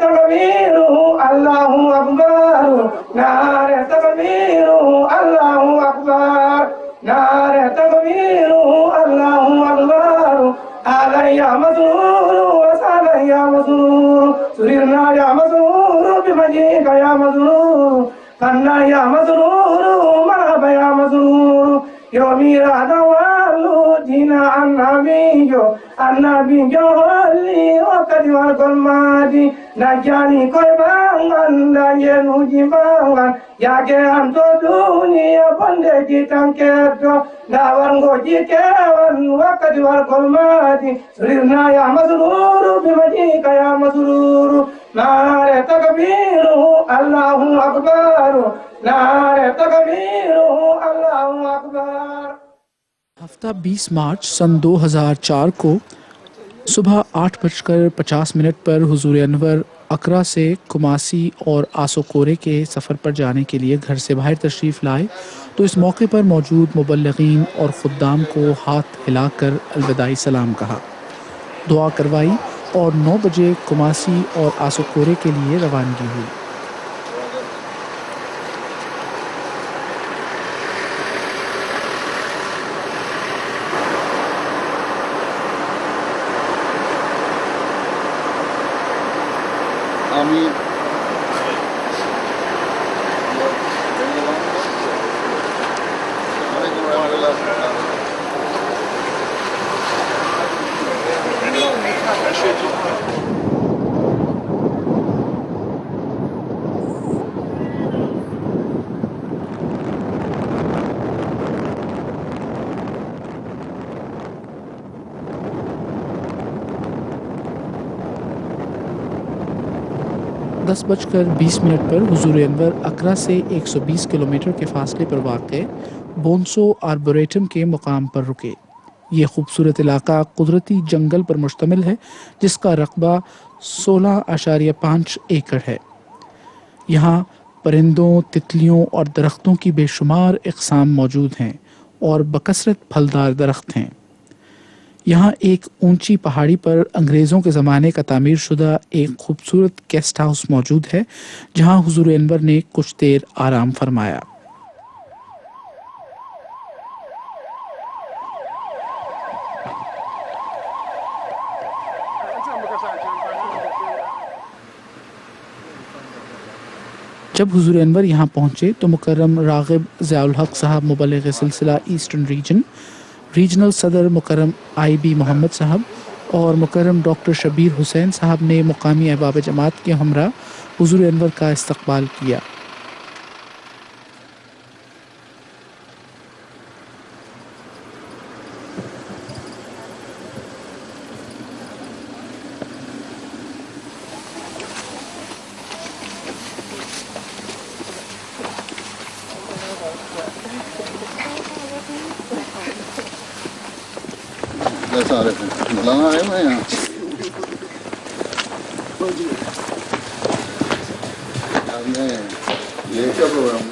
तकबीर अल्लाहु अकबर, नारे तकबीर अल्लाहु अकबर, नारे तकबीर अल्लाहु अकबर। आलया मज़रूर वसालया मज़रूर, सुरिरना या मज़रूर बिमजीका या मज़रूर, कन्ना या मज़रूर मरहबा या मज़रूर। योमीरा दवालू दीना अन्नाबियो Holi wakati wa kolmadi najani koy bangan danye nuji bangan yake anto dunia bonde jitanketo dawango jikewan wakati wa kolmadi surirna ya mazruru bimajika ya mazruru nare takbiru Allahu akbar, nare takbiru Allahu akbar। हफ्ता 20 मार्च सन 2004 को सुबह 8:50 पर हुजूर अनवर अकरा से कुमासी और आसोकोरे के सफ़र पर जाने के लिए घर से बाहर तशरीफ़ लाए तो इस मौके पर मौजूद मुबल्लिगीन और ख़ुद्दाम को हाथ हिलाकर अलविदाई सलाम कहा, दुआ करवाई और 9 बजे कुमासी और आसोकोरे के लिए रवानगी हुई। दस बजकर 20 पर हुजूर अनवर अकरा से 120 किलोमीटर के फासले पर वाक़े बोन्सो आर्बोरेटम के मुकाम पर रुके। ये खूबसूरत इलाका कुदरती जंगल पर मुश्तमिल है जिसका रकबा 16.5 एकड़ है। यहाँ परिंदों, तितलियों और दरख्तों की बेशुमार इक़साम मौजूद हैं और बकसरत फलदार दरख्त हैं। यहाँ एक ऊंची पहाड़ी पर अंग्रेज़ों के ज़माने का तामीर शुदा एक खूबसूरत गेस्ट हाउस मौजूद है जहाँ हुजूर अनवर ने कुछ देर आराम फरमाया। जब हुजूर अनवर यहाँ पहुँचे तो मुकर्रम राग़िब ज़ियाउल हक़ साहब मुबल्लिग़ सिलसिला ईस्टर्न रीजनल सदर मुकर्रम IB मोहम्मद साहब और मुकर्रम डॉक्टर शबीर हुसैन साहब ने मुकामी अहबाब जमात के हमरा हुजूर अनवर का इस्तकबाल किया। सारे बुलाना आए हुए यहाँ ये क्या प्रोग्राम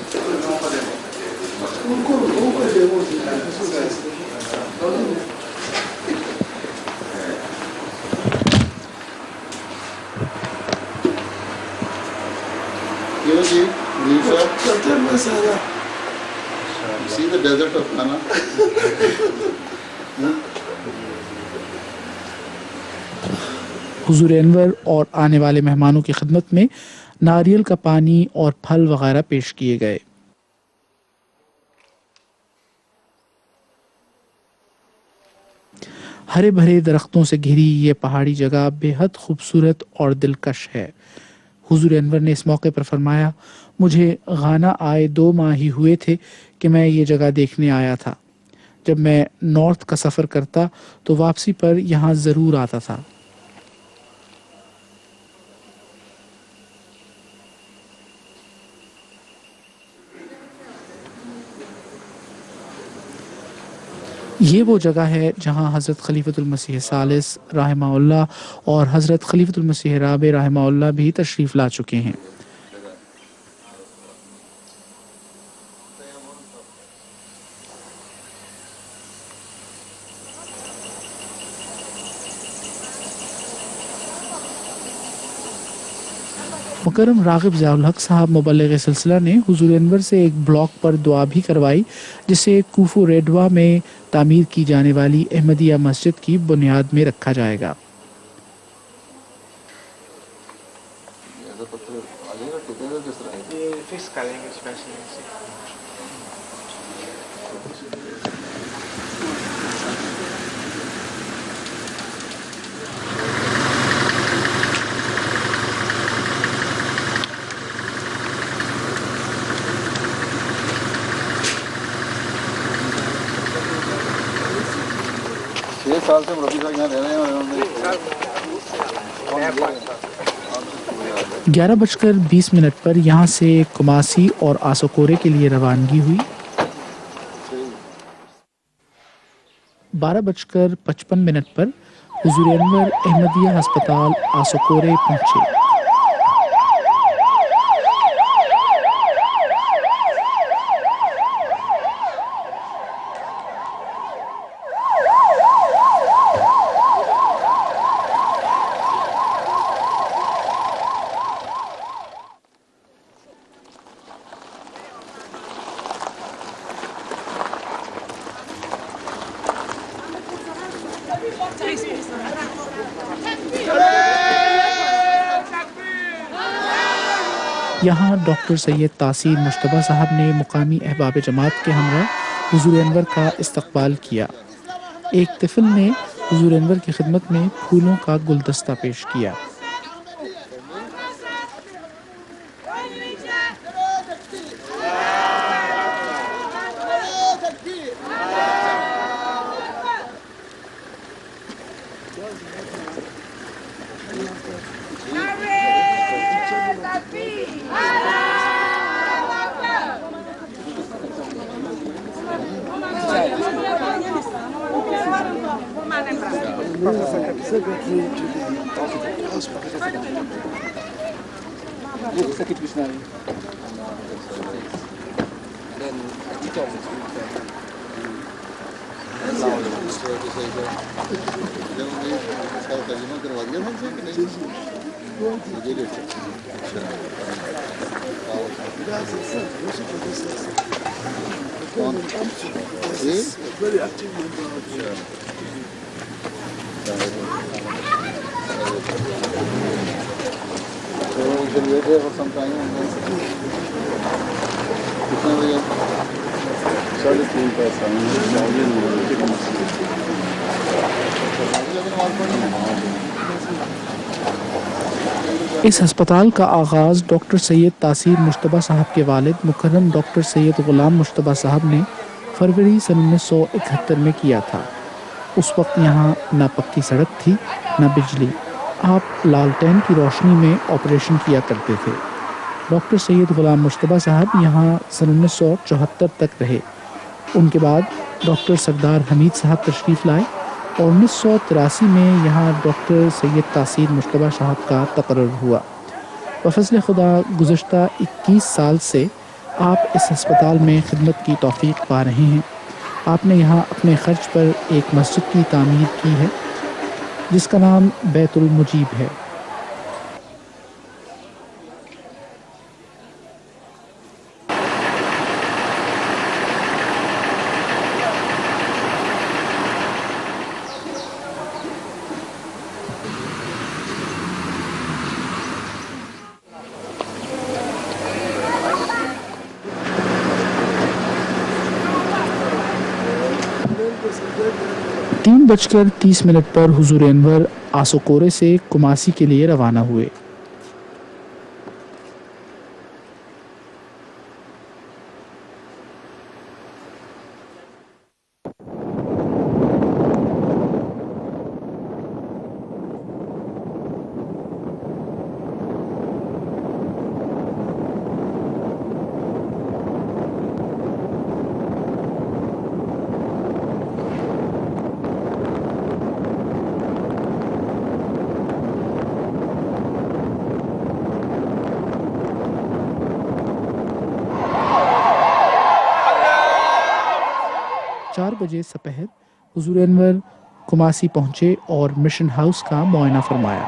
क्यों जी see the desert of Ghana हुजूर अनवर और आने वाले मेहमानों की खिदमत में नारियल का पानी और फल वगैरह पेश किए गए। हरे भरे दरख्तों से घिरी ये पहाड़ी जगह बेहद खूबसूरत और दिलकश है। हुजूर अनवर ने इस मौके पर फरमाया, मुझे गाना आए 2 माह ही हुए थे कि मैं ये जगह देखने आया था। जब मैं नॉर्थ का सफ़र करता तो वापसी पर यहाँ ज़रूर आता था। ये वो जगह है जहाँ हज़रत खलीफतुल मसीह सालिस रहमहुल्लाह और हज़रत खलीफतुल मसीह राबे रहमहुल्लाह भी तशरीफ़ ला चुके हैं। मुकर्रम राग़िब ज़ियाउल हक साहब मुबल्लिग़ सिलसिला ने हुज़ूर अनवर से एक ब्लॉक पर दुआ भी करवाई, जिसे कूफू रेडवा में तामीर की जाने वाली अहमदिया मस्जिद की बुनियाद में रखा जाएगा। साल से रफी साहब यहाँ रह रहे हैं। 11:20 पर यहाँ से कुमासी और आसोकोरे के लिए रवानगी हुई। 12:55 पर हुज़ूर अनवर अहमदिया अस्पताल आसोकोरे पहुँचे। यहाँ डॉक्टर सैयद तासीर मुश्तबा साहब ने मुकामी अहबाब जमात के हमरा हुज़ूर अनवर का इस्तकबाल किया। एक तिफ़ल ने हुज़ूर अनवर की खिदमत में फूलों का गुलदस्ता पेश किया। इस अस्पताल का आगाज़ डॉक्टर सैयद तासीर मुश्तबा साहब के वालिद मुकर्रम डॉक्टर सैयद ग़ुलाम मुश्तबा साहब ने फरवरी सन 1971 में किया था। उस वक्त यहाँ न पक्की सड़क थी न बिजली। आप लालटेन की रोशनी में ऑपरेशन किया करते थे। डॉक्टर सैयद ग़ुलाम मुश्तबा साहब यहाँ सन 1974 तक रहे। उनके बाद डॉक्टर सरदार हमीद साहब तशरीफ़ लाए और 1983 में यहाँ डॉक्टर सैयद तासीर मुश्तबा साहब का तकर्रुर हुआ। बफ़ज़्ल खुदा गुज़श्ता 21 साल से आप इस अस्पताल में खिदमत की तौफ़ीक़ पा रहे हैं। आपने यहाँ अपने ख़र्च पर एक मस्जिद की तामीर की है जिसका नाम बैतुल मुजीब है। तीन 3:30 पर हुज़ूर अनवर आसोकोरे से कुमासी के लिए रवाना हुए। बजे सपहर हुज़ूर अनवर कुमासी पहुंचे और मिशन हाउस का मुआयना फरमाया।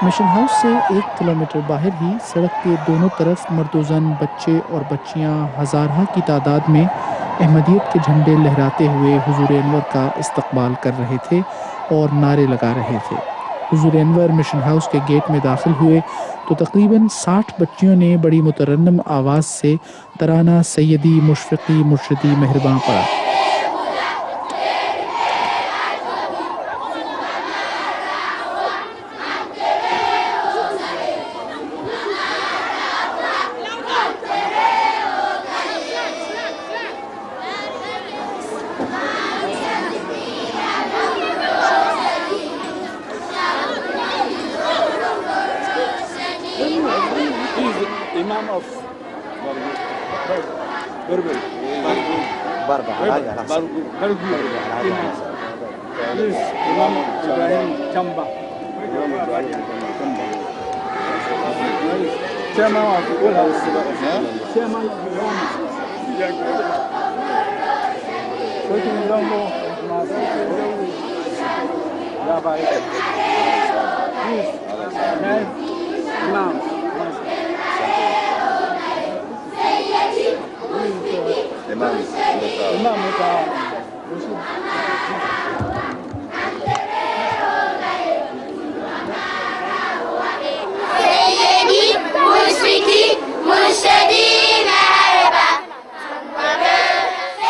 मिशन हाउस से 1 किलोमीटर बाहर ही सड़क के दोनों तरफ मर्दोजन, बच्चे और बच्चियां हज़ारों की तादाद में अहमदियत के झंडे लहराते हुए हुजूर अनवर का इस्तकबाल कर रहे थे और नारे लगा रहे थे। हुजूर अनवर मिशन हाउस के गेट में दाखिल हुए तो तकरीबन 60 बच्चियों ने बड़ी मुतरन्नम आवाज़ से तराना सैयदी मुशफ़िक़ी मुर्शिदी मेहरबां पढ़ा। Imam of Bargur. This Imam Ibrahim Chamba. Chairman of the World House. Chairman of the World House. Working in Dongo. Imam.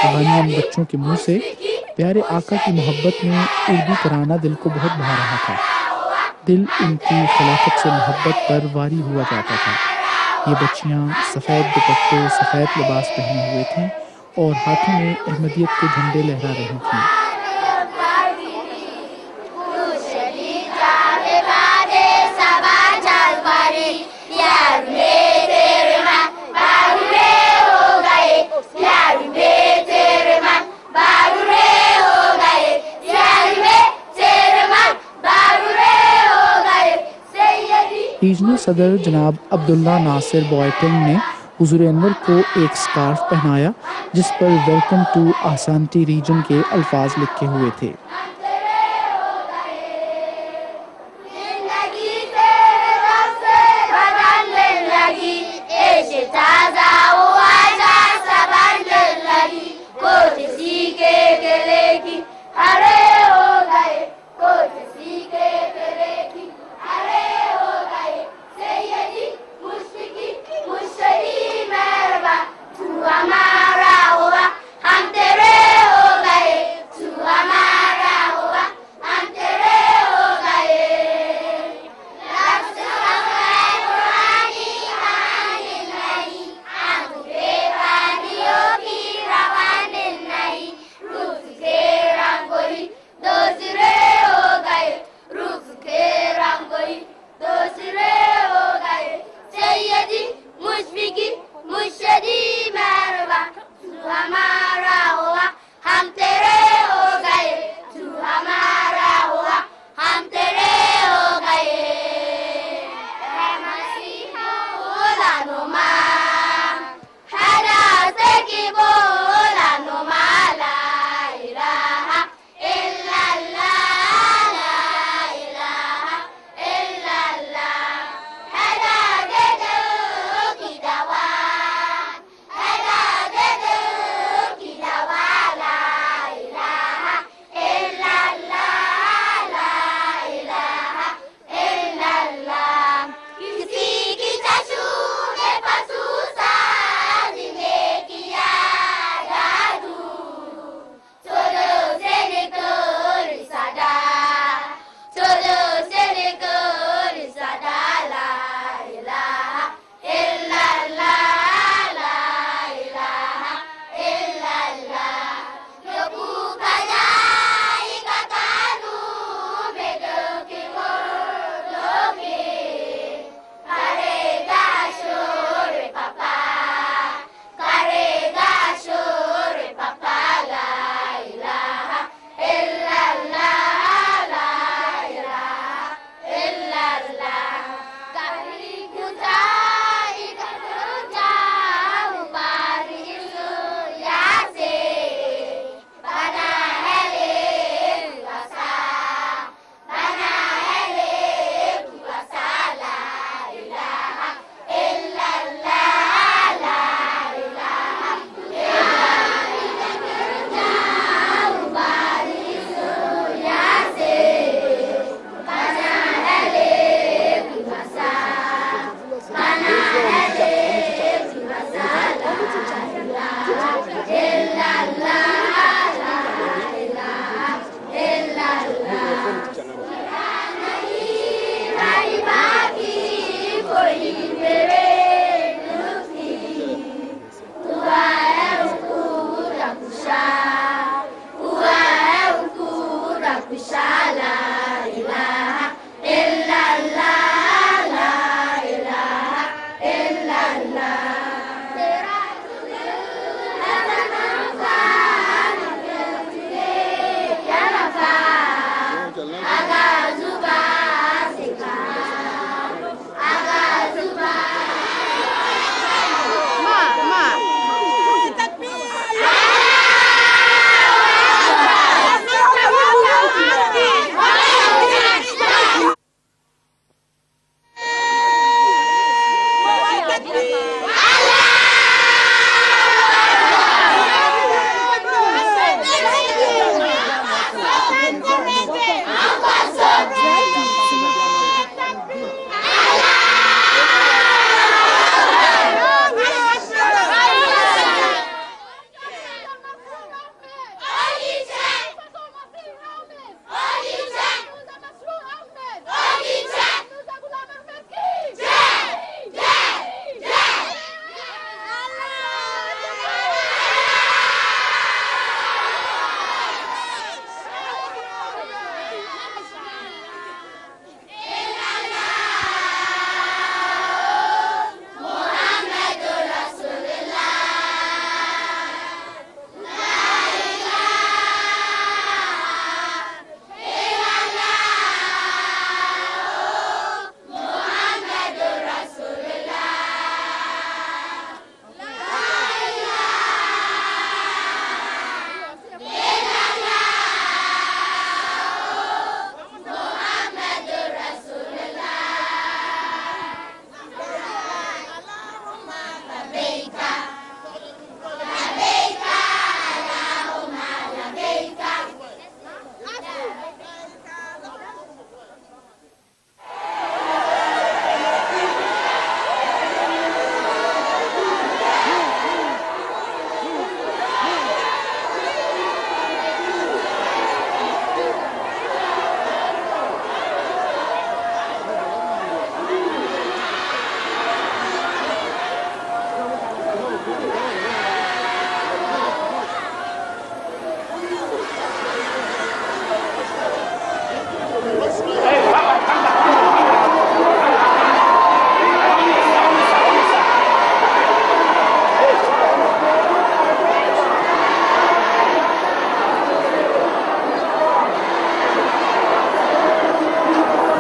रुहानियन बच्चों के मुंह से प्यारे आका की मोहब्बत में उर्दू तराना दिल को बहुत भा रहा था। दिल इनकी खिलाफत से मोहब्बत पर वारी हुआ जाता था। ये बच्चियां सफ़ेद दुपट्टे, सफ़ेद लिबास पहने हुए थीं और हाथों में अहमदियत के झंडे लहरा रही थीं। रीजनल सदर जनाब अब्दुल्ला नासिर बॉयटिंग ने हुजूर अनवर को एक स्कार्फ पहनाया जिस पर वेलकम टू आसांती रीजन के अल्फाज लिखे हुए थे।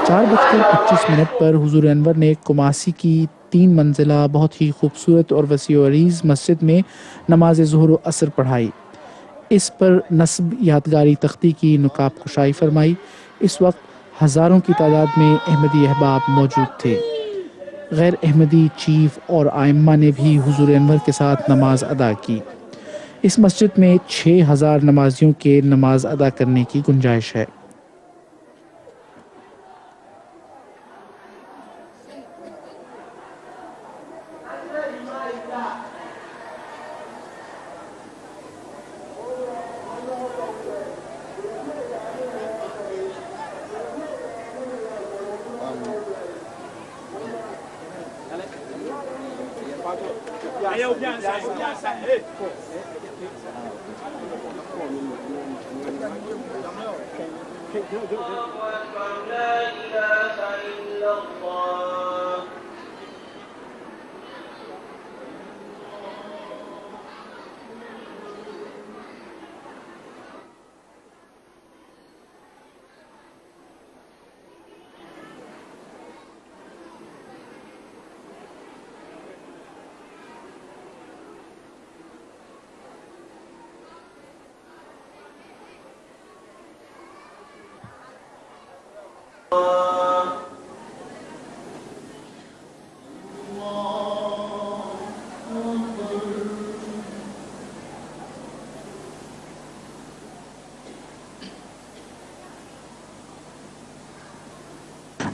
4:25 पर हुजूर अनवर ने कुमासी की 3 मंजिला बहुत ही खूबसूरत और वसी व अरीज़ मस्जिद में नमाज ज़ुहर व असर पढ़ाई। इस पर नस्ब यादगारी तख्ती की नुकाब कुशाई फरमाई। इस वक्त हज़ारों की तादाद में अहमदी अहबाब मौजूद थे। गैर अहमदी चीफ और आइम्मा ने भी हुजूर अनवर के साथ नमाज अदा की। इस मस्जिद में 6000 नमाजियों के नमाज अदा करने की गुंजाइश है।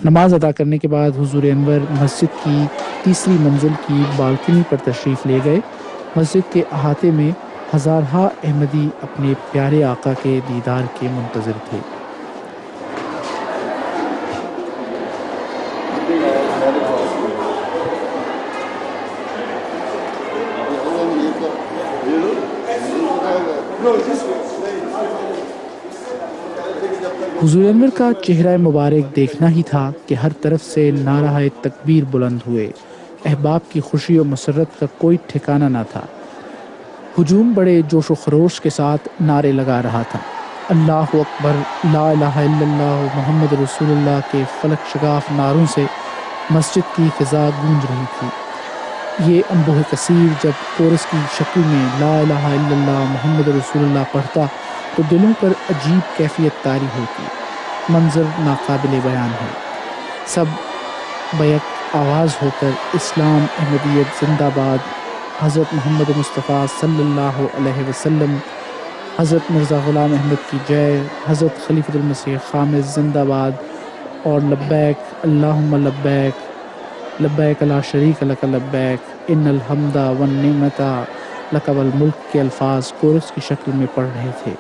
नमाज अदा करने के बाद हुजूर अनवर मस्जिद की तीसरी मंजिल की बालकनी पर तशरीफ़ ले गए। मस्जिद के अहाते में हज़ारहा अहमदी अपने प्यारे आका के दीदार के मुंतज़िर थे। हुजूर अनवर का चेहरा मुबारक देखना ही था कि हर तरफ से नारा तकबीर बुलंद हुए। अहबाब की खुशी और मसरत का कोई ठिकाना न था। हुजूम बड़े जोश व खरोश के साथ नारे लगा रहा था। अल्लाहु अकबर, ला इलाहा इल्लल्लाह, मोहम्मद रसूलुल्लाह के फलक शगाफ नारों से मस्जिद की फ़िज़ा गूंज रही थी। ये अम्बुह कसीर जब कोरस की शक्ल में ला इलाहा इल्लल्लाह मोहम्मद रसूलुल्लाह पढ़ता तो दिलों पर अजीब कैफियत तारी होती। मंजर नाकाबिले बयान है। सब बैक आवाज़ होकर इस्लाम अहमदियत जिंदाबाद, हज़रत मोहम्मद मुस्तफ़ा सल्लल्लाहु अलैहि वसल्लम, हज़रत मिर्ज़ा ग़ुलाम अहमद की जय, हज़रत खलीफतुल मसीह ख़ामिस जिंदाबाद और लब्बैक अल्लाहुम्मा लब्बैक, लब्बैक ला शरीक लक लब्बैक, इन्नल हम्दा वन निअमता लक वल मुल्क के अल्फाज कोरस की शक्ल में पढ़ रहे थे।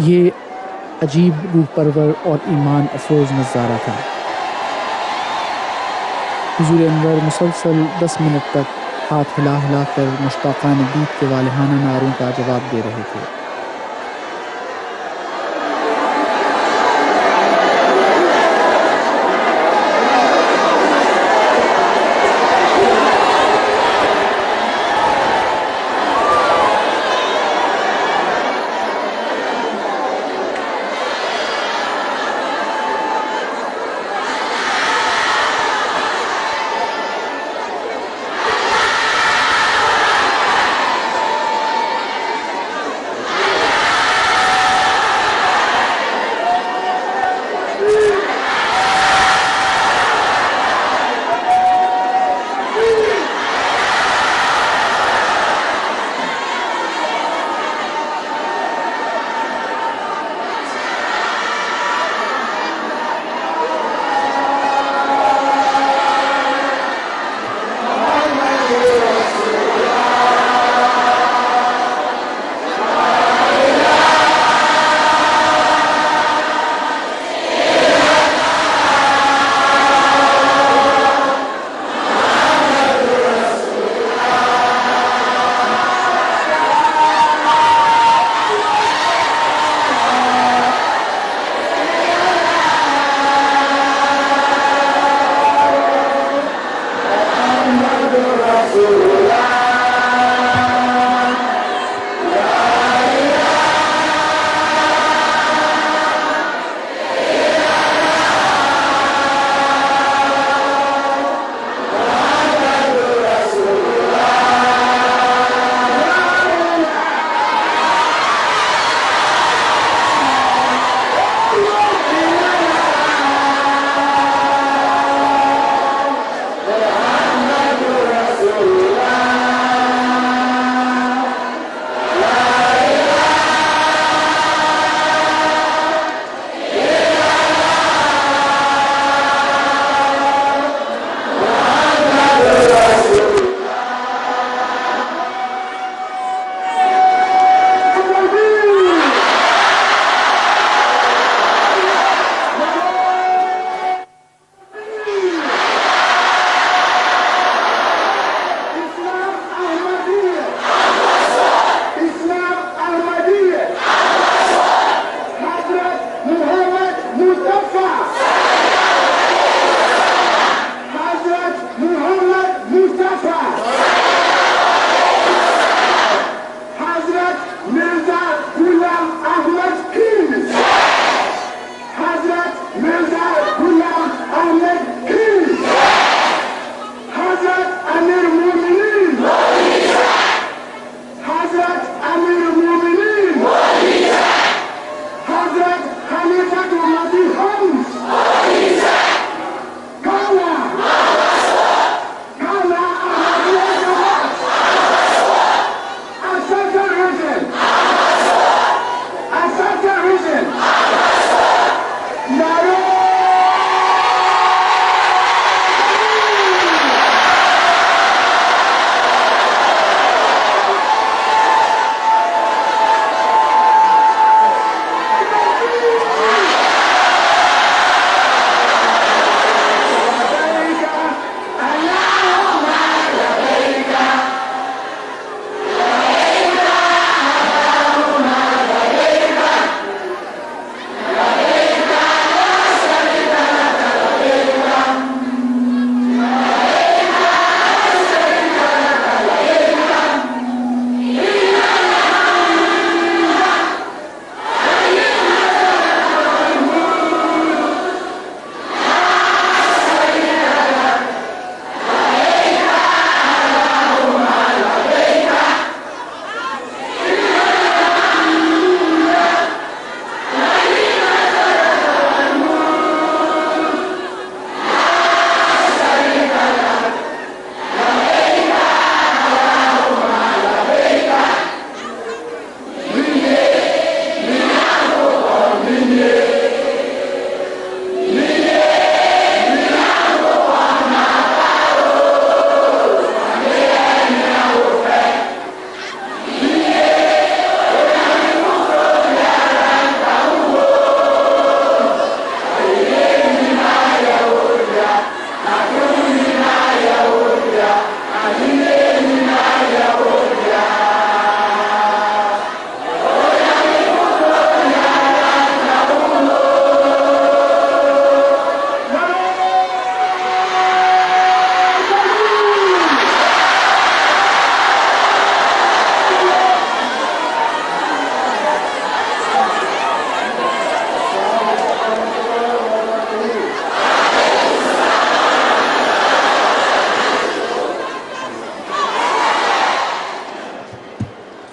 ये अजीब रूह परवर और ईमान अफरोज़ नज़ारा था। हुजूर अनवर मुसलसल 10 मिनट तक हाथ हिला हिला कर मुश्ताक़ान दीद के वालिहाना नारों का जवाब दे रहे थे।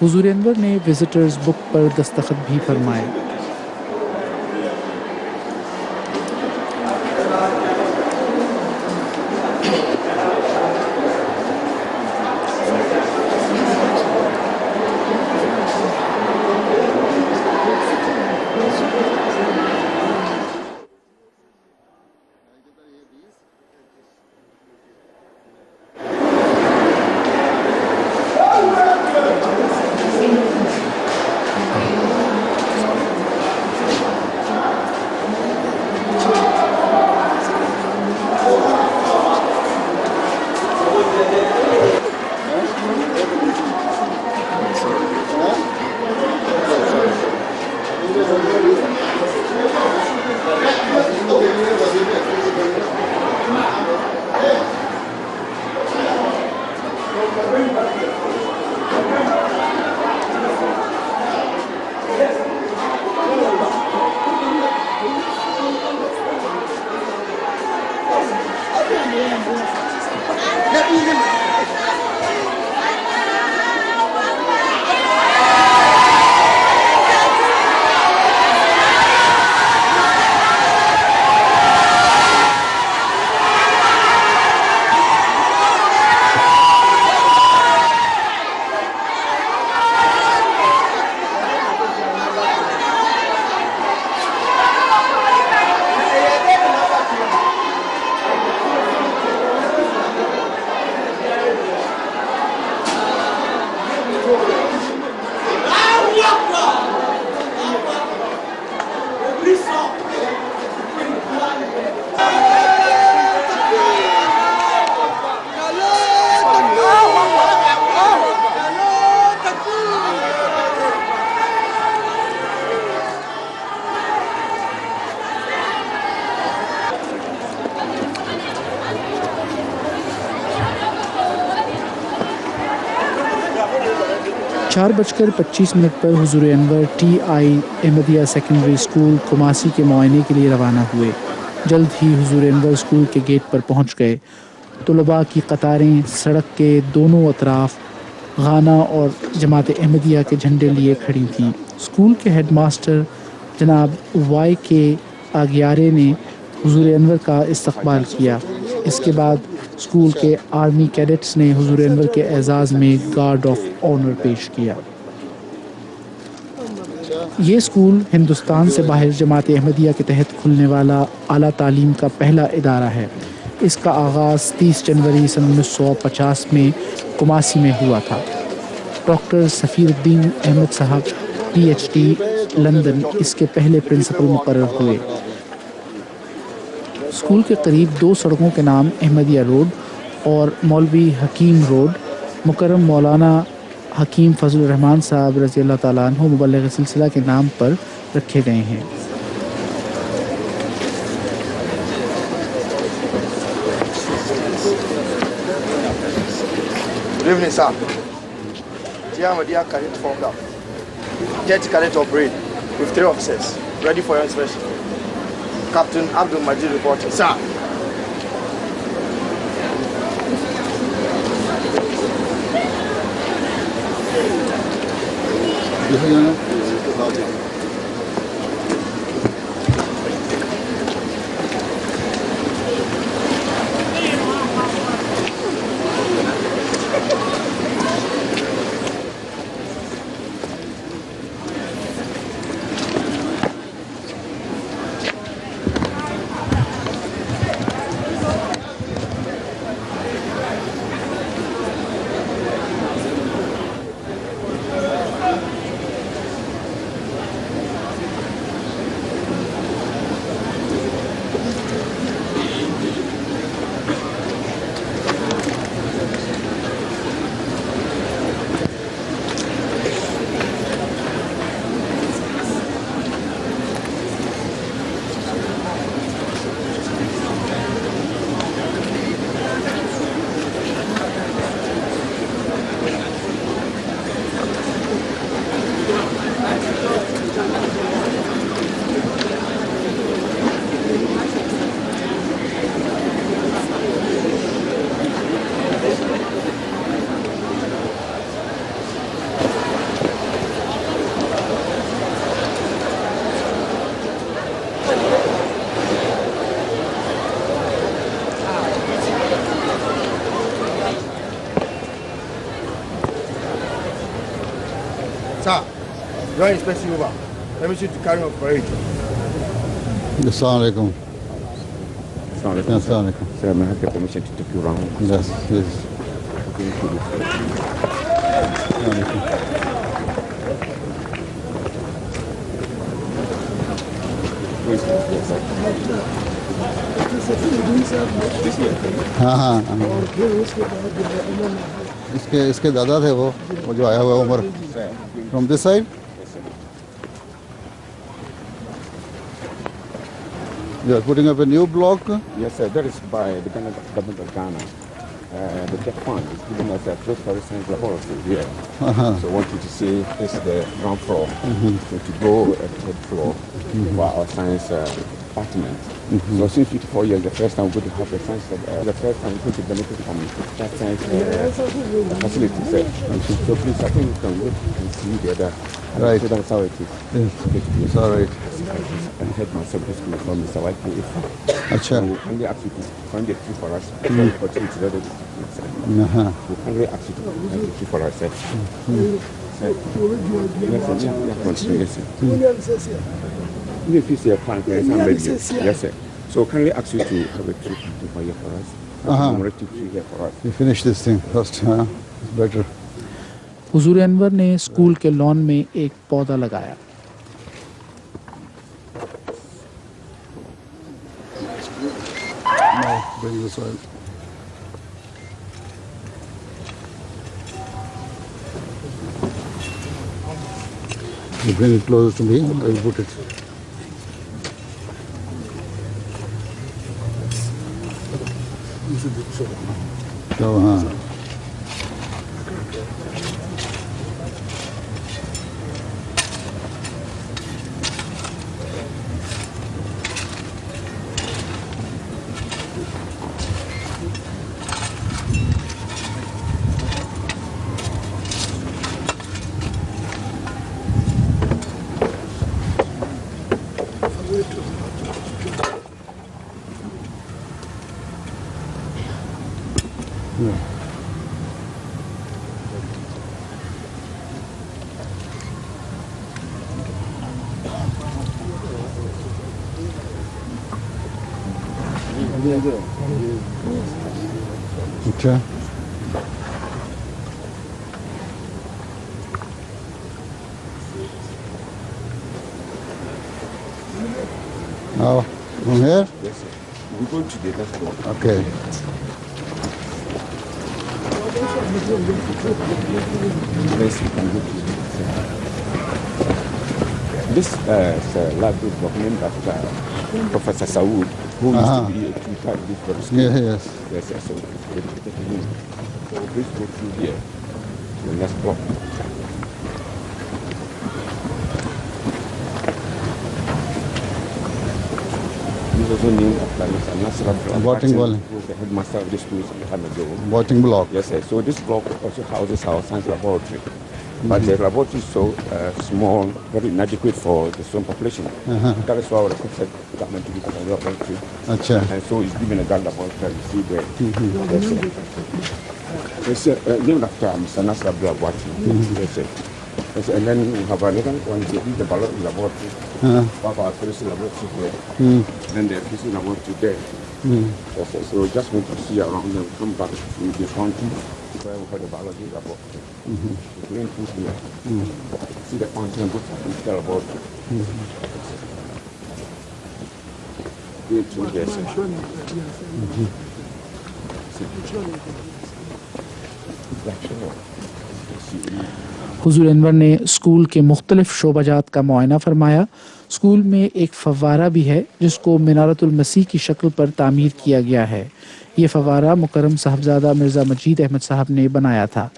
हुजूर अनवर ने विजिटर्स बुक पर दस्तखत भी फरमाए। चार बजकर 25 मिनट पर हुजूर Anwar TI Ahmadiyya secondary school Kumasi के मुआयने के लिए रवाना हुए। जल्द ही हुजूर अनवर स्कूल के गेट पर पहुंच गए। तुलबा की कतारें सड़क के दोनों अतराफ गाना और जमात अहमदिया के झंडे लिए खड़ी थीं। स्कूल के हेडमास्टर जनाब YK आगियारे ने हुजूर अनवर का इस्तकबाल किया। इसके बाद स्कूल के आर्मी कैडेट्स ने हुजूर अनवर के एजाज़ में गार्ड ऑफ ऑनर पेश किया। ये स्कूल हिंदुस्तान से बाहर जमात अहमदिया के तहत खुलने वाला आला तालीम का पहला इदारा है। इसका आगाज़ 30 जनवरी सन 1950 में कुमासी में हुआ था। डॉक्टर सफ़ीरुद्दीन अहमद साहब PhD लंदन इसके पहले प्रिंसिपल मुकर्रर हुए। स्कूल के करीब दो सड़कों के नाम अहमदिया रोड और मौलवी हकीम रोड मुकर्रम मौलाना हकीम फजलुर रहमान साहब रज़ी अल्लाह ताला अन्हु मुबल्लिग़ सिलसिला के नाम पर रखे गए हैं। Good evening, sir. Ahmadiyya cadet formed up. Jet cadet operate with 3 officers ready for your inspection. Captain Abdul Majid reporting. Sir. Sir, your inspection over. Permission to carry on parade. Assalamu alaikum. Assalamu alaikum. Sir, may I have the permission to take you around? Yes, please. हाँ इसके दादा थे वो जो आया हुआ Umar from this side You are putting up a new block? Yes, sir. That is by the government of Ghana. The tech fund is giving us a first science laboratory here. So I want you to see this is the ground floor. So to go at the third floor for our science department. So since 54 years, the first time we're going to have the science, the first time we're going to benefit from that science facility, sir. So please, I think you can look and see the other. Right. So that's how it is. It's all right. I head myself to school from Mr. White. अच्छा We kindly ask you to find the tree for us. Opportunity that we kindly ask you to find the tree for us. Yes, continue. Yes, sir. Even if you see a plant, there is some radio. Yes, sir. So kindly ask you to have a tree planting for here for us. Commemorative tree here for us. We finish this thing first. It's better. हुजूर अनवर ने school के lawn में एक पौधा लगाया। Bring this one. You bring it closer to me, I will put it. So, अच्छा Now, from here? Yes, sir. We're going to the next floor. Okay. Yes, we can go to this lab is named after Professor Saud, who used to be a tutor at this very school. Yes. Yes, yes, so it's dedicated to him. So please go through here to the next block. This is also named after Mr. Nasr Abdul Boating Qasim, wall. who was the headmaster of this school some time ago. Boating block. Yes, sir. So this block also houses our science laboratory. But the laboratory is so small, very inadequate for the student population. That is why we requested the government to give us a laboratory. Achha. And so it's given a guard laboratory, you see there. Yes, sir. It's named after Mr. Nasr Abdul Qasim. Yes, sir. Yes, and then we have another one, the biology laboratory. We have our chemistry laboratory here. Then the physics laboratory there. Yes, sir. So just want to see around and come back to the fountain where we have the biology laboratory. The green food here. See the fountain and go to the physical laboratory. Green food there, sir. हुजूर अनवर ने school के मुख्तलिफ शोबाजात का मुआयना फरमाया। School में एक फव्वारा भी है जिसको मिनारतुल मसीह की शक्ल पर तामीर किया गया है। ये फव्वारा मुकर्रम साहबजादा मिर्ज़ा मजीद अहमद साहब ने बनाया था।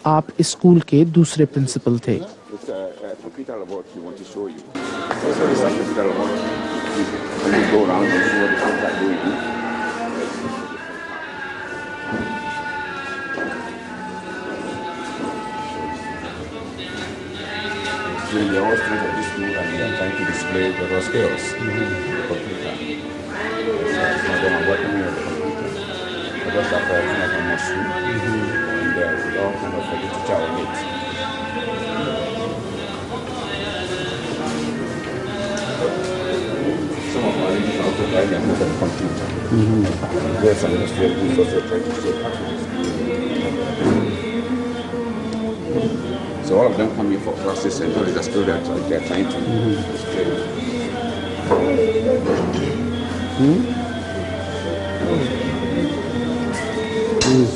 आप इस स्कूल के दूसरे प्रिंसिपल थे। We are all students of this school and we are trying to display the raw skills of the computer. So then I'm working on the computer. I just have kind of a mushroom and we all kind of literature on it. learning and use of the computer. There's some industrial use also trying to show patterns. So all of them come here for classes and all the skill that they're trying to display.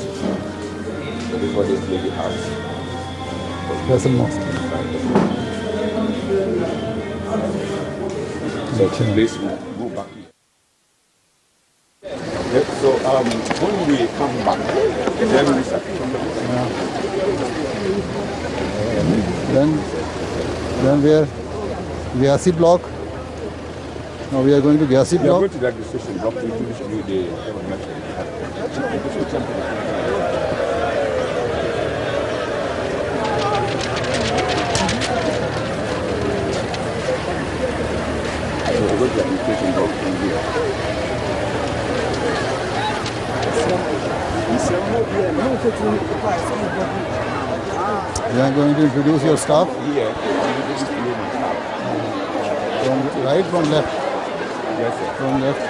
So this is what this lady has. That's a mosque. So please go back. So when we come back, then we start. Then we are Gyasi block. Now we are going to Gyasi We are block. going to the registration block to introduce you the So we go to the registration block from here. You are going to introduce your staff Here, introduce you my staff. from right, from left, Yes, sir. from left.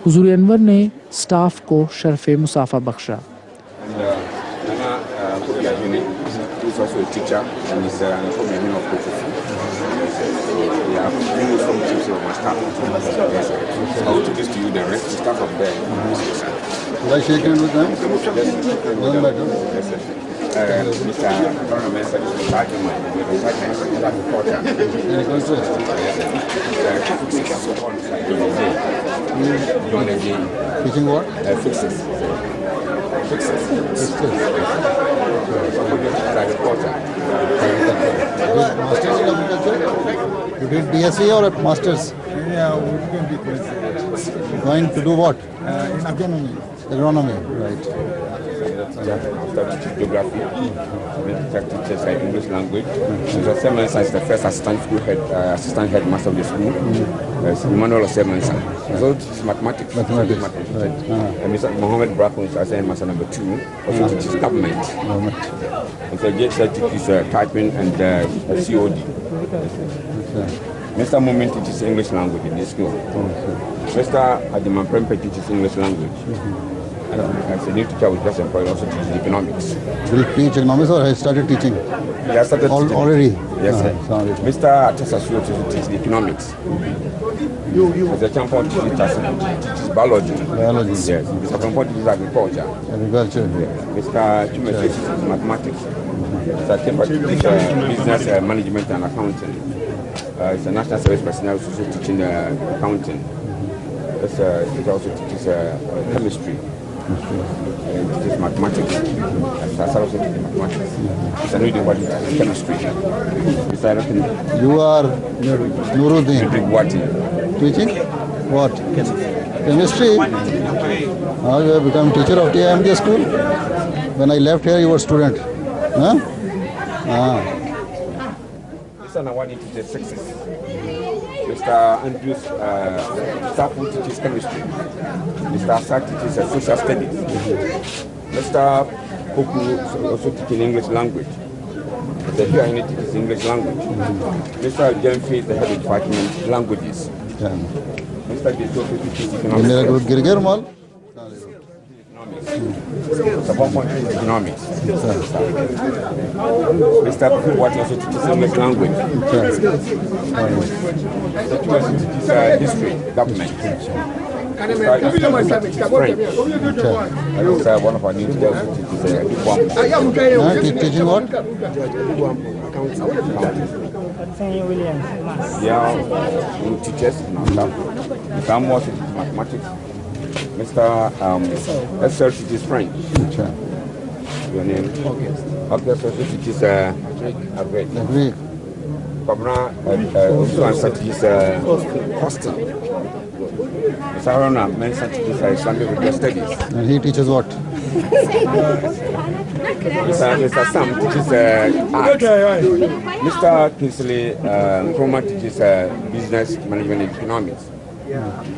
हुजूर अनवर ने staff को शर्फ मुसाफा बख्शा। And Nana Kobi Ajuni, who is also a teacher and is Kobi Ajuni of Kofi. Yeah, he was from the chiefs of my staff. Yes, sir. I will introduce to you the rest of the staff of there. Should I shake hands with them? Yes, Doesn't matter. yes, sir. Mr. Colonel Mensah is the sergeant, the sergeant of agriculture. Any questions? John again. Teaching what? Fixes. Fixes. Agriculture. Masters in agriculture? You did BSc or a master's? Yeah, we're going to be Going to do what? in agronomy. Agronomy. Right. After teaching geography, teaches English language. So Semensa is the first assistant school head, assistant headmaster of the school. Emmanuel Semensa. So teaches mathematics. Mathematics, right. And Mr. Mohammed Brako is assistant master number 2. Also teaches government. And so JSA teaches typing and COD. Mr. Moment teaches English language in this school. Mr. Adiman Prempe teaches English language. As a new teacher with just employed also teaches economics. Will you teach economics or has started teaching? He has started teaching. Already? Yes, sir. Sorry. Mr. Atasa Suyo teaches economics. As a champion teaches biology. Biology. Yes. Mr. Kampo teaches agriculture. Agriculture. Mr. Chume teaches mathematics. Mr. Kemba teaches business management and accounting. He's a national service personnel also teaching accounting. He also teaches chemistry. And teaches mathematics. Mr. also teaches mathematics. Mr. Nudi teaches chemistry. Mr. You are Nuruddin. Wati. Teaching? What? Chemistry. Now you have become teacher of TIMD school? When I left here, you were student. Huh? Mr. Nawani teaches sexes. Mr. Andrews Safu teaches chemistry. Mr. Asad teaches social studies. Mr. Koku also teaches English language. Mr. Hiani teaches English language. Mr. Jenfi is the head of department languages. Mr. Desofi teaches economics. मेरा group गिर गया रुमाल? Economics. Mr. What also teaches English language. Mr. teaches history, government. Mr. One of our new teachers teaches Teaching what? Yeah, new teachers in our staff. Mr. Amos teaches mathematics. Mr. SL teaches French. Your name? August also teaches Greek. Greek. Kabra also teaches hostel. Mr. Arona Mensah teaches Islamic religious studies. And he teaches what? Mr. Sam teaches art. Mr. Kingsley Nkrumah teaches business management and economics.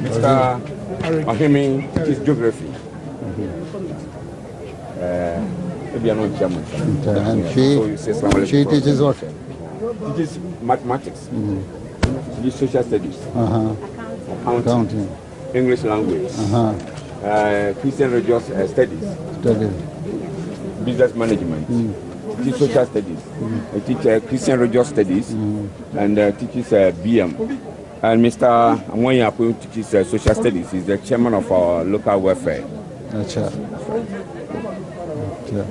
Mr. Mahimi teaches geography. Maybe I'm not German. And she teaches what? Teaches mathematics. Teaches social studies. accounting, English language, Christian religious studies, business management, teach social studies, teach Christian religious studies, and teaches BM. And Mr. Amwanya Apoyo teaches social studies. He's the chairman of our local welfare. Acha. Yeah.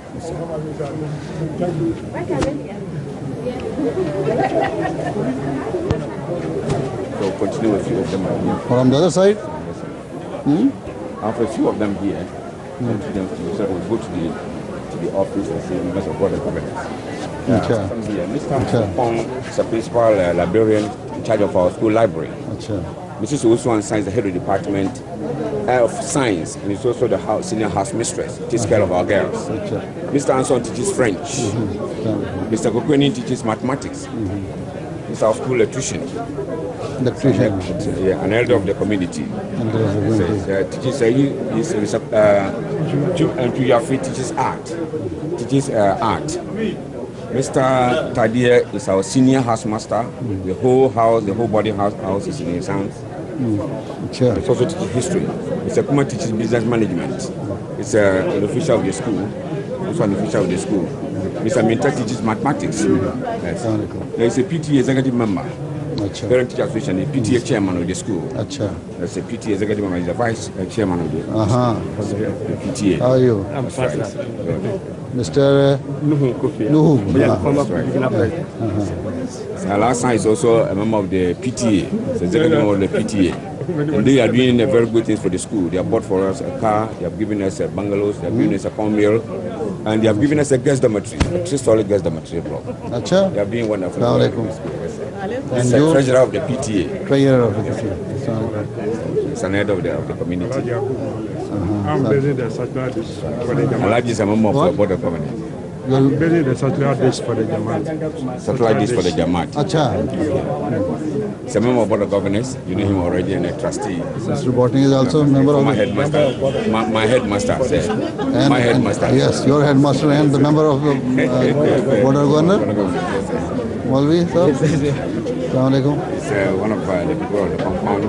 So continue with a few of them. From the other side? After a few of them here, then so we'll go to the office and see members of board of governors. From here, Mr. Pong is a principal librarian in charge of our school library. Mrs. Osuan is the head of the department of science, and is also the senior house mistress. Takes care of our girls. Mr. Anson teaches French. Mr. Kokweni teaches mathematics. He's our school electrician. Yeah, an elder of the community. Teaches Tuyafi teaches art. Mr. Tadia is our senior housemaster. The whole house, the whole body house is in his hands. He also teaches history. Mr. Kuma teaches business management. It's an official of the school. Also an official of the school. Mr. Minta teaches mathematics. Yes. There is a PTA executive member. Parent Teacher Association, the PTA chairman of the school. There's a PTA executive member, he's the vice chairman of the PTA. How are you? I'm fine. Mr. Nuhu. Last time is also a member of the PTA, the executive member of the PTA. And they are doing very good things for the school. They have bought for us a car, they have given us bungalows, they have given us a corn mill, and they have given us a guest dormitory, a 3-story guest dormitory block. They are being wonderful. And you? Treasurer of the PTA. Treasurer of the PTA. It's an head of the community. I'm building the satellite dish for the Jamaat. Alhaji is a member of the board of governors. I'm building the satellite dish for the Jamaat. Satellite dish for the Jamaat. He's a member of the board of governors. You know him already, and a trustee. Mr. Botting is also a member of my headmaster. My headmaster, sir. My headmaster. Yes, your headmaster and the member of the board of governors. Malvi, sir. Assalamu alaikum. He's one of the people of the compound.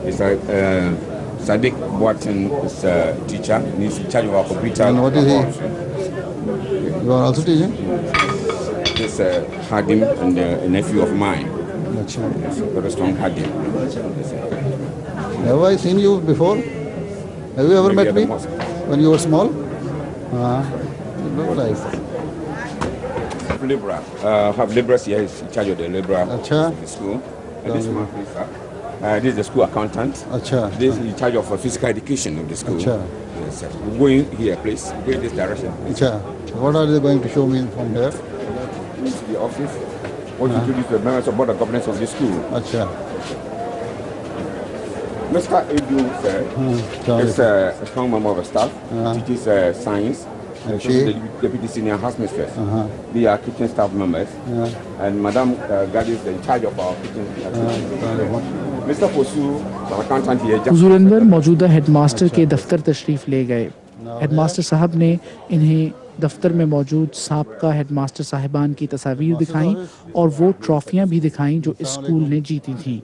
It's Sadiq Watson is a teacher. He's in charge of our computer. And what is he? You are also teaching? He's Hadim and a nephew of mine. Very strong Hadim. Have I seen you before? Have you ever met me when you were small? You look nice. Libra. Have Libra here is in charge of the Libra of the school. And this man this is the school accountant. This is in charge of physical education of the school. Yes, sir. We're going here, please. We're going this direction. What are they going to show me from there? This is the office. What you do is the members of board of governors of the school. Mr. Edu, sir, is a strong member of the staff. Teaches science. The deputy senior house mistress. They are kitchen staff members. And Madam Gadi is in charge of our kitchen. Mr. Fosu, our accountant here. हुजूर अनवर मौजूदा headmaster के दफ्तर तशरीफ़ ले गए। Headmaster साहब ने इन्हें दफ्तर में मौजूद साबका हेडमास्टर साहिबान की तस्वीर दिखाईं और वो ट्रॉफियाँ भी दिखाईं जो इस स्कूल ने जीती थीं।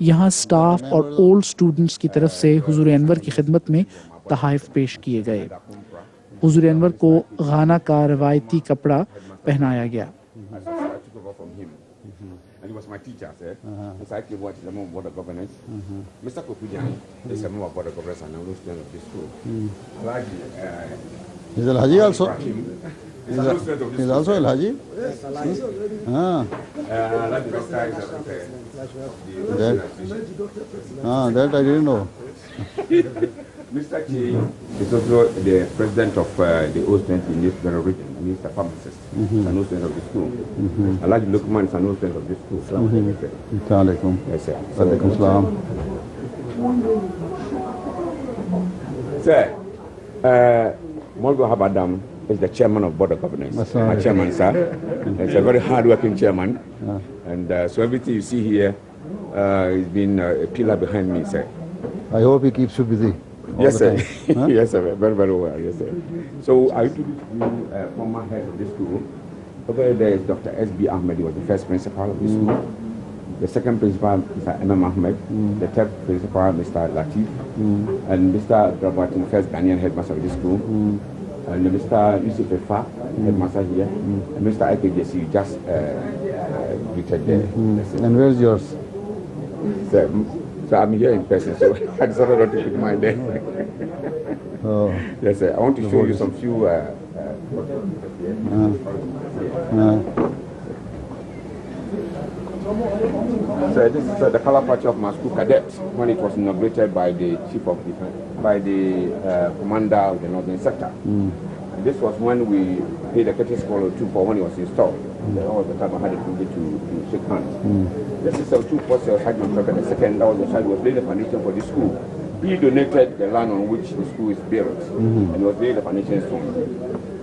यहाँ स्टाफ और ओल्ड स्टूडेंट्स की तरफ से हुजूर अनवर की खिदमत में तहाइफ पेश किए गए। हुजूर अनवर को गाना का रवायती कपड़ा पहनाया गया। And he was my teacher, sir. So I came to the member of board of governors. Mr. Kokujan is a member of board of governors and a student of the school. Is Al-Haji also? He's also Al-Haji? That I didn't know. Mr. Chi is also the president of the O-Student in this very region. He's a pharmacist, an O-Student of the school. Alhaji Lukman is an O-Student of the school. Assalamu alaikum. Yes, sir. Alaikum salam. Sir, Molgo Habadam is the chairman of board of governors. My chairman, sir. He's a very hard-working chairman. And so everything you see here has been a pillar behind me, sir. I hope he keeps you busy. Yes, sir. Yes, sir. Very, very well. Yes, sir. So I introduced you former head of the school. Over there is Dr. S.B. Ahmed. He was the first principal of the school. The second principal, Mr. Emma Ahmed. The third principal, Mr. Latif. And Mr. Drabatin, first Ghanaian headmaster of this school. And Mr. Yusuf Efa, headmaster here. And Mr. IKJC just greeted there. And where's yours? So I'm here in person, so I decided not to put mine there. Oh. Yes, sir. I want to show you some few. So this is the color patch of my school cadets when it was inaugurated by the chief of defense, by the commander of the northern sector. And this was when we paid the courtesy call to for when it was installed. That was the time I had the privilege to shake hands. This is a 2-4 Sergeant Pepper the second. That was the child who was laying the foundation for the school. He donated the land on which the school is built, and was laying the foundation stone.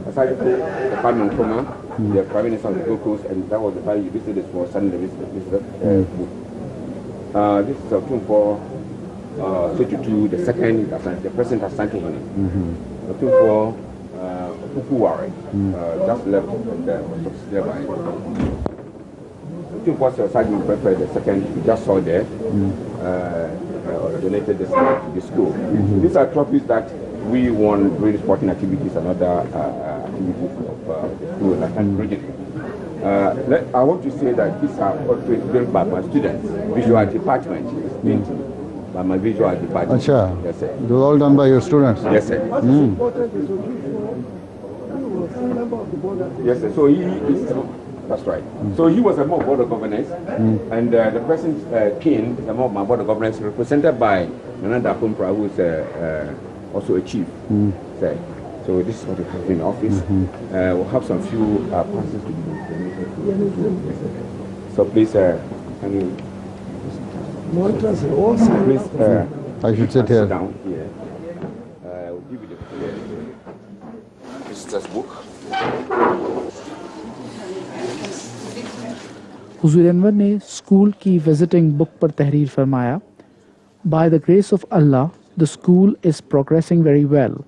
Aside from the Department Coma, the Prime Minister of the Gold Coast, and that was the time you visited for Sunday visitor book. This is a tomb for Sotutu, the second, the President of Sanke Hine. A tomb for Pukuware, just left and was nearby. The tomb for Sergeant Pepper, the second, we just saw there, donated this to the school. These are trophies that we won during sporting activities and other activities of the school and region. I want to say that these are portraits built by my students, visual department, painting by my visual department. Achha. Yes, sir. Those all done by your students? Yes, sir. Yes, sir. So he is. That's right. So he was a member of board of governors, and the present king is a member of my board of governors, represented by Nana Kumpra, who is also a chief. So this is what we have in office. We'll have some few passes to be. So please, can you? Please, I should sit here. Down here. We'll give you the visitor's book. हुजूर अनवर ने school की visiting book पर तहरीर फरमाया, By the grace of Allah, the school is progressing very well.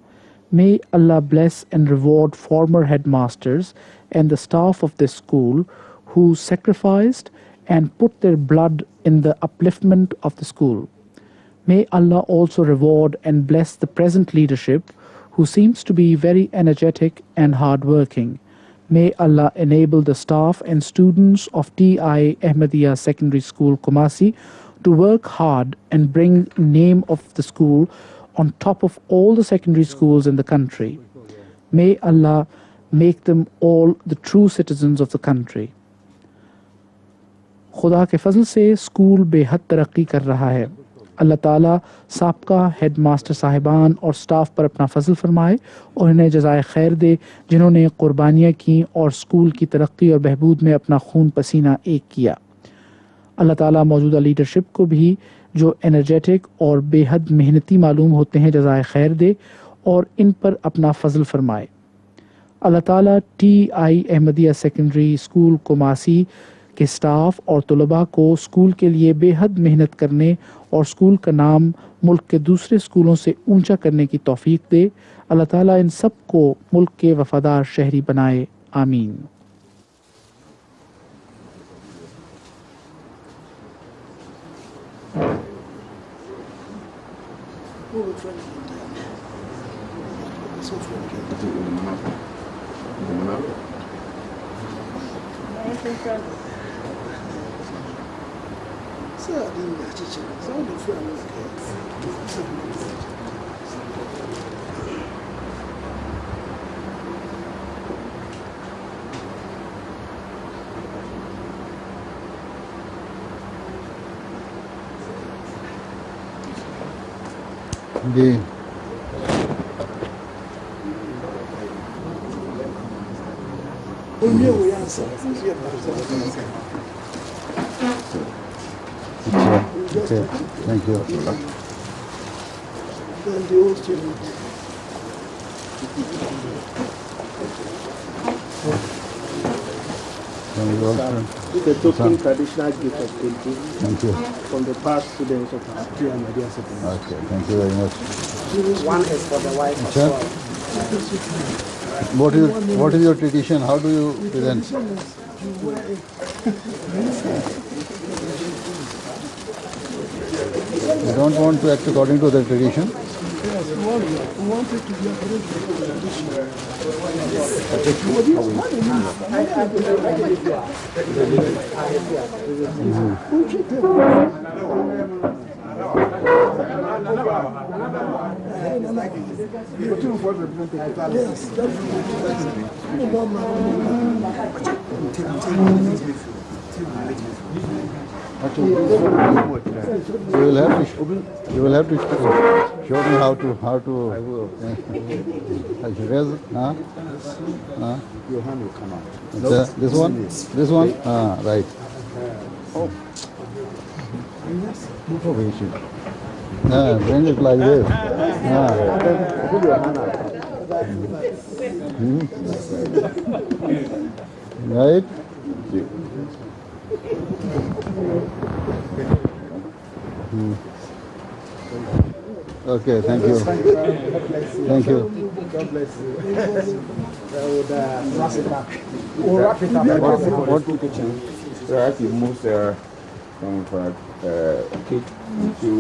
May Allah bless and reward former headmasters and the staff of this school who sacrificed and put their blood in the upliftment of the school. May Allah also reward and bless the present leadership who seems to be very energetic and hardworking. May Allah enable the staff and students of T.I. Ahmadiyya Secondary School, Kumasi, to work hard and bring name of the school on top of all the secondary schools in the country. May Allah make them all the true citizens of the country. खुदा के फजल से school बेहद तरक्की कर रहा है. अल्लाह ताला साबका हेड मास्टर साहिबान और स्टाफ पर अपना फजल फरमाए और इन्हें जज़ाए खैर दे जिन्होंने कुर्बानियाँ की और स्कूल की तरक्की और बहबूद में अपना खून पसीना एक किया. अल्लाह ताला मौजूदा लीडरशिप को भी जो एनर्जेटिक और बेहद मेहनती मालूम होते हैं जज़ाए खैर दे और इन पर अपना फजल फरमाए. अल्लाह ताला T.I. Ahmadiyya secondary school Kumasi के स्टाफ और तलबा को स्कूल के लिए बेहद मेहनत करने और स्कूल का नाम मुल्क के दूसरे स्कूलों से ऊंचा करने की तौफीक दे. अल्लाह ताला इन सब को मुल्क के वफादार शहरी बनाए. आमीन. जी अच्छा, thank you. The token traditional gift of painting Thank you. from the past students of our T.I. Ahmadiyya Secondary. Okay, thank you very much. One is for the wife as Sure. well. What is your tradition? How do you present? They don't want to act according to their tradition. You will have to show me how to. I will. Your hand will come out. This one? This one? Right. Oh. Bring it like this. Put your hand out. Right? Okay, thank you. Thank you. God bless you. We'll wrap it up. We'll wrap it up. What kitchen? So actually moves from cake to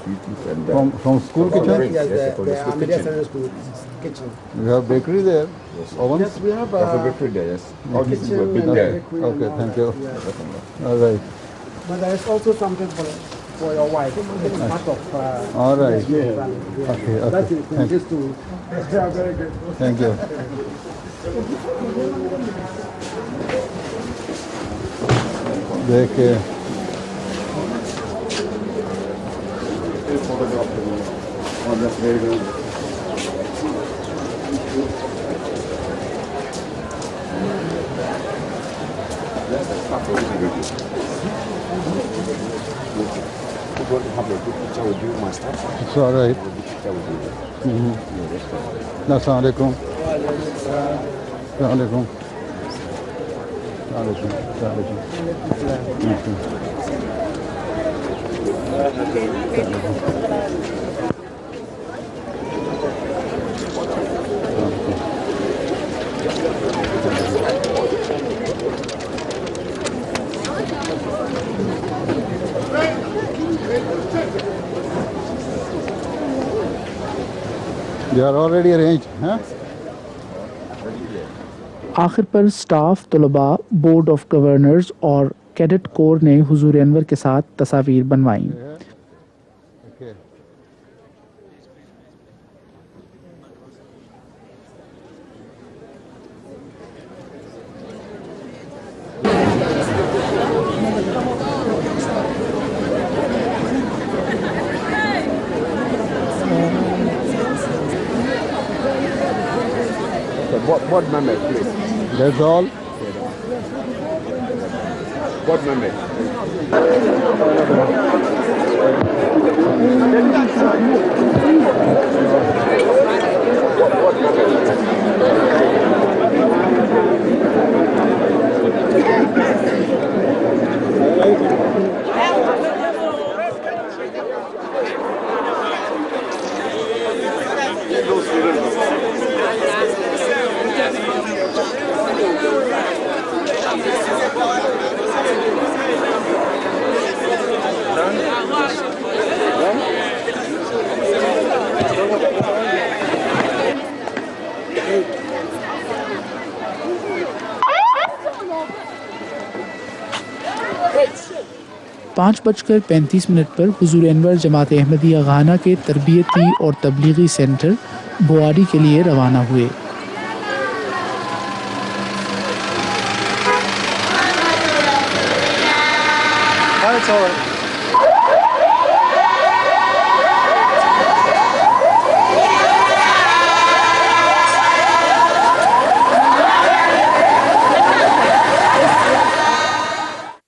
sweeties and From school kitchen? Yes, the Ahmadiyya Secondary School kitchen. You have bakery there? Ovens? Yes, we have a bakery there, yes. All these were big there. Okay, thank you. All right. But there is also something for your wife. It's part of. All right. Okay. That's it. Just to. Very good. Thank you. देखिए It's all right. Assalamu alaikum. Assalamu alaikum. They are already arranged, huh? आखिर पर staff, तलबा, board of governors और cadet corps ने हुजूर अनवर के साथ तस्वीर बनवाई। What number, please? That's all. What number? पाँच बजकर 35 मिनट पर हुजूर अनवर जमात अहमदिया घाना के तरबियती और तबलीगी सेंटर बुआरी के लिए रवाना हुए।